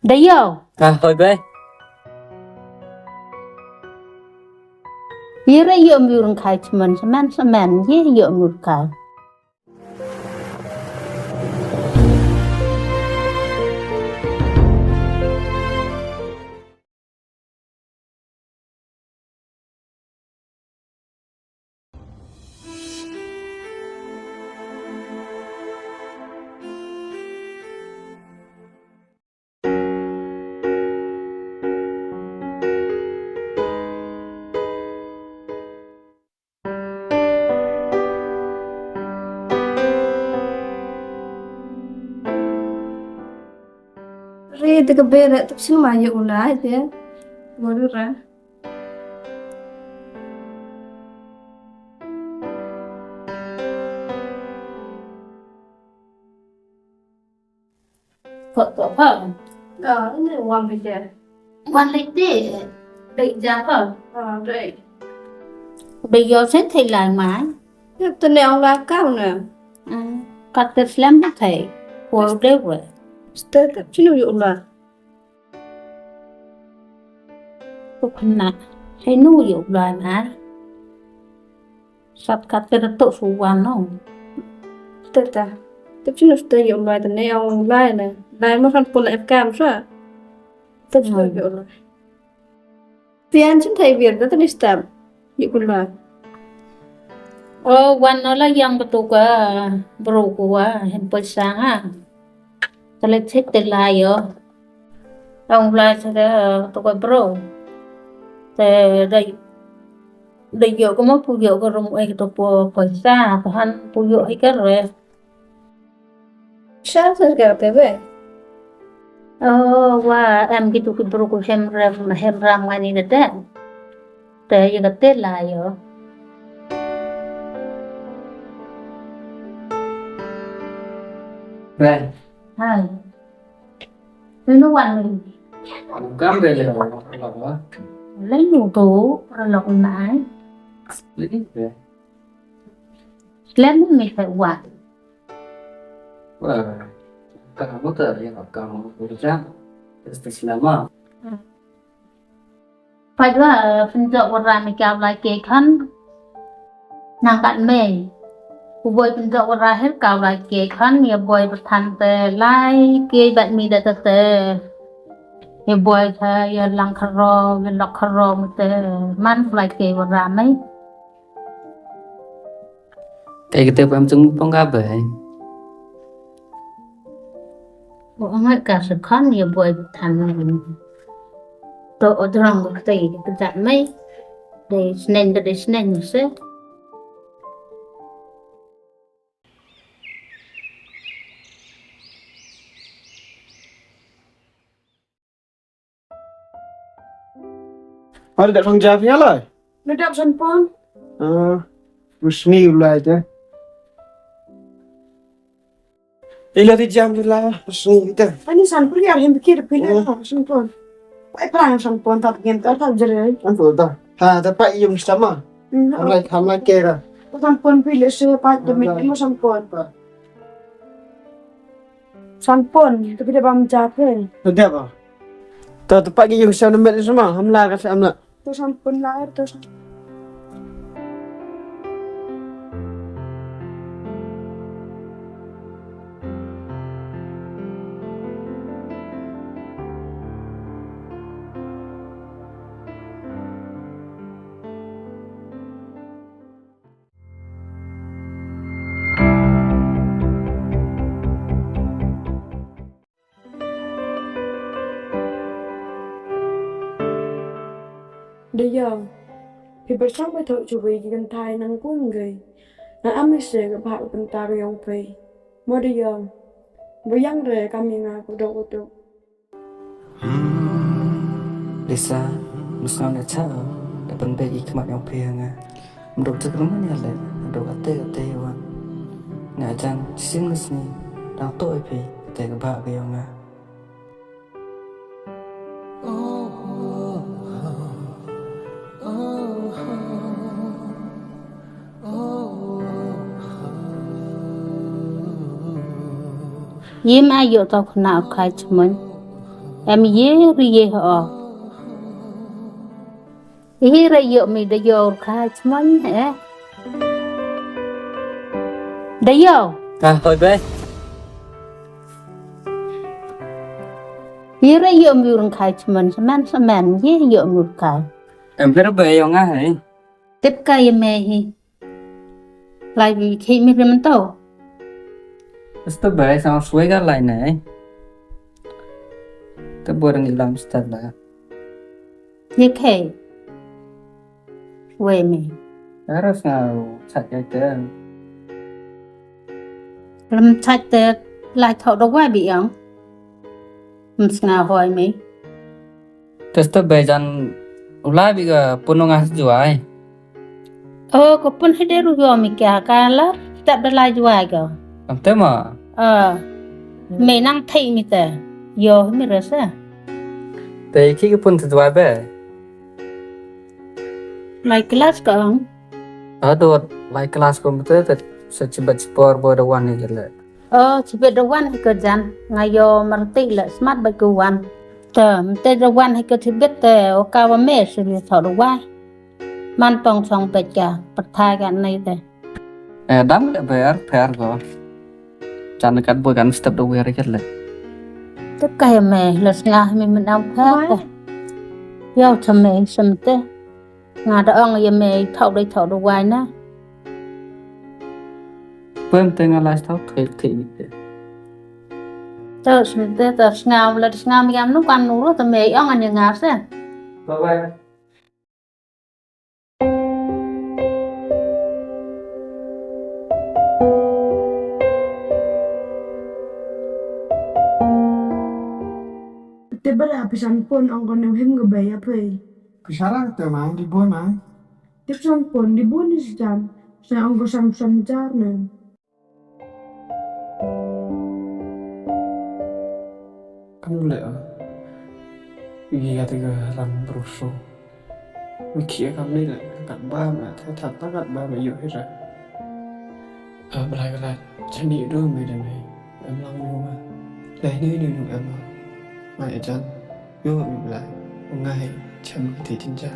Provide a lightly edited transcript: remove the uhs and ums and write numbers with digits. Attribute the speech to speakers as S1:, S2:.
S1: Đấy vô.
S2: Thôi bé.
S1: Vì ra vô mưu khai chibun semen ye vô mưu khai.
S3: Rida kabera tapi cuma ya ulah itu ya. Baru ra.
S1: Phở phở.
S3: Ini uang aja.
S1: Quan lấy tê. Định ra phở.
S3: Đấy.
S1: Bây giờ sẽ thay lại mãi.
S3: Ya tu ni orang lakau na.
S1: Cắt tết lắm hết thầy. Của đế vậy.
S3: Setiap tapi cuma ya ulah.
S1: Cô khăn nạ. Hay nuôi dụ loài mà. Sắp cắt tết tổ phụ quan không?
S3: Setiap tapi cuma setiap ya ulah tu ni orang lain na. Lain macam pun FKM sah. Tapi cuma ya ulah. Pian cuma thay việc đó tu ni setiap ya ulah.
S1: Quan nó là dân của tôi có bro của hình bơi sáng á. Ta lấy thích tên lại rồi. Ông lại sẽ tôi có bro. Thế đây giờ có mất phụ dụ có rung ấy tôi bơi xa. Tôi hắn phụ dụ ấy cái rồi.
S3: Sao saya kata be?
S1: Wah em gitu cái bro của hem ram ngay này đấy. Thế giờ cái tên lại rồi.
S2: Đây.
S1: Hai. Nó quan mình.
S2: Cắm về là lòng đó.
S1: Lấy nhủ tố rồi lọc nãy.
S2: Lấy về.
S1: Lấy mình phải quản.
S2: Cần một tờ gì hoặc cần một trang. Để làm mà.
S1: Phải là phần dạo của ra mình cao lại kê khăn. Nàng cạn mê. Cô bồi phần dạo của ra hết cao lại kê khăn. Nhà bồi bật thằng tê lại kê bạn mình đã tê. Nhà bồi thầy lăng khá rô, lọc khá rô một tê. Man lại kê của ra mấy.
S2: Cái tệp em chúng phong gáp về.
S1: Bộ ông ấy cả sự khăn nhà bồi bật thằng mình. Tôi ở trong một tỷ thì dặn mấy. Để snên như thế.
S4: Ada tak orang jawab ni lah.
S3: Medap sanpon.
S4: Rusni ulai je. Ila di jam je lah. Rusni kita.
S3: Ani sanpon ni ada pikir pilih sanpon. Pai perang sanpon tak begini tak jadi.
S4: Betul dah. Dapat yung sama. Hamlai kera.
S3: Sanpon pilih sepat demi lima sanpon. Sanpon tapi dia bang capek.
S4: Ada apa? Tak dapat yung sama nombor semua. Hamla kasi hamla.
S3: Tu sanpon lahir tu. Bây giờ thì bật sóc với thợ chủ vị gần thai năng của người là ám mới sẽ gặp hạ bên ta rồi ông phì mà bây giờ với dân rể cầm nhà của đồ của tụ
S2: Lisa, musnah nak cakap, dapat bagi kemat yang pihangnya. Menurut sebelum ni ada, menurut kata orang. Ngajan sini sini, dah tahu apa, kata kebak kayaknya.
S1: Yếm ai dụ tao khăn nào khai chibun. em dễ họ ý ra dựa mình đã vô khai chmon hả đã vô
S2: Thôi bé.
S1: ý ra dựa mình khai chmon semen dễ dựa mình khai
S2: Em biết bé không á hả?
S1: tiếp cây mẹ hi lại vì khi mình làm tàu
S2: Basta bé sao suy cái lại này. Tôi buat orang Islam setelah.
S1: như thế về mình
S2: Harus ngau saja ke.
S1: làm sạch tệ lại thọ đâu qua bị ông mình nào hỏi mình
S2: Terus tu bejan ulah biga punungas juai.
S1: có pun hết đều rồi mình kia cả là tập đã lại rồi cơ
S2: Am tema.
S1: mình năng thấy mình tệ vô mình rồi sao
S2: Tapi kiki pun sejuai be.
S1: lại class cơ ông
S2: Aduh, like kelas komputer tu secepat sport boda wan ni le.
S1: chỉ biết đầu quan hay cơ gian ngày vô mà tị là smart by cơ quan tê đầu quan hay cơ thì biết tê ở cao và mẹ sẽ bị thọ đầu quan man tòng song bạch cả bật thai cái này tê
S2: Dam le fair go. Jangan kat boy kan step do wear ke le.
S1: tất cả mẹ là ngà mình ăn khác vô cho mẹ xem tê ngà đã ăn giờ mẹ thọ đây thọ đầu quan á
S2: Pem tengah last tau thị.
S1: tớ xem tê tớ ngào là ngào mình ăn lúc ăn nữa tớ mẹ ăn ăn như ngà xem
S2: Bye bye.
S3: Tiba lah pesan pun ang kono hem ngebay apa ya?
S4: Kesara tu mah di boy mah.
S3: Pesan pun di buni sejam. Saya ang sam jarna.
S4: Kamu lệ à? Vì cái làm bruso. Vì kia kamu đây là cặn ba mà theo thật tất cặn ba mà nhiều hết rồi. Lại cái là chân đi đưa mày đằng này em lòng yêu mà. Lấy nơi đừng em mà. Mày chân yêu mình lại. Ngày chẳng thì chính cha.